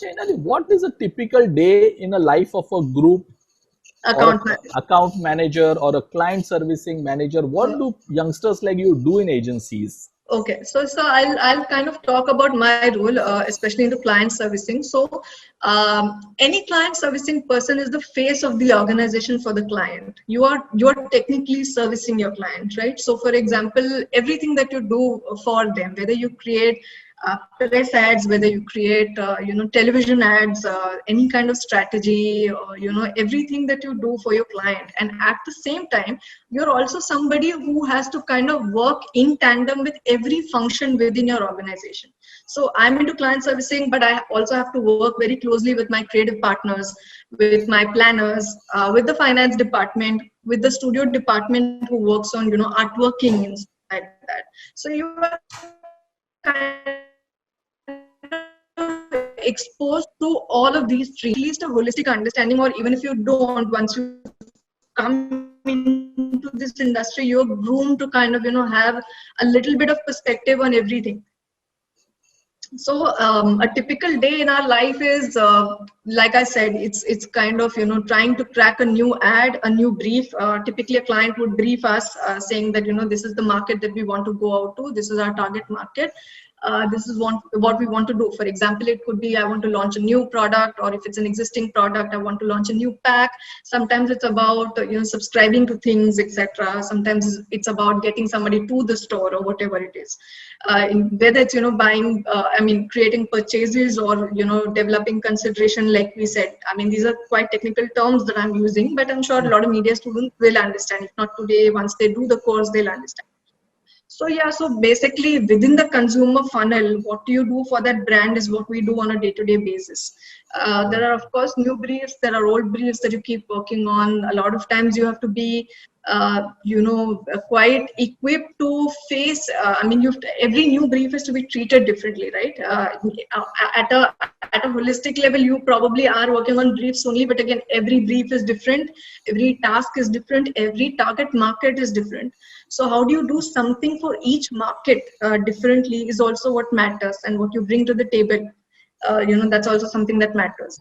Chainali, what is a typical day in a life of a group or Account a manager. account manager or a client servicing manager? What So, do youngsters like you do in agencies? okay, so I'll kind of talk about my role, especially into client servicing. So, any client servicing person is the face of the organization for the client. You're technically servicing your client, right? So, for example, everything that you do for them, whether you create press ads, whether you create television ads, any kind of strategy, or everything that you do for your client, and at the same time you're also somebody who has to kind of work in tandem with every function within your organization. So I'm into client servicing, but I also have to work very closely with my creative partners, with my planners, with the finance department, with the studio department who works on artworking and stuff like that. So you are exposed to all of these three, at least a holistic understanding, or even if you don't, once you come into this industry, you're groomed to kind of have a little bit of perspective on everything. So a typical day in our life is, like I said, it's kind of trying to crack a new ad, a new brief. Typically, a client would brief us saying that this is the market that we want to go out to. This is our target market. This is what we want to do. For example, it could be I want to launch a new product, or if it's an existing product, I want to launch a new pack. Sometimes it's about subscribing to things, etc. Sometimes it's about getting somebody to the store or whatever it is. Whether it's buying, creating purchases, or developing consideration, like we said. I mean, these are quite technical terms that I'm using, but I'm sure a lot of media students will understand. If not today, once they do the course, they'll understand. So yeah, so basically within the consumer funnel, what do you do for that brand is what we do on a day-to-day basis. There are of course new briefs, there are old briefs that you keep working on. A lot of times you have to be, quite equipped to face. Every new brief is to be treated differently, right? At a holistic level, you probably are working on briefs only, but again, every brief is different, every task is different, every target market is different. So how do you do something for each market differently is also what matters, and what you bring to the table. That's also something that matters.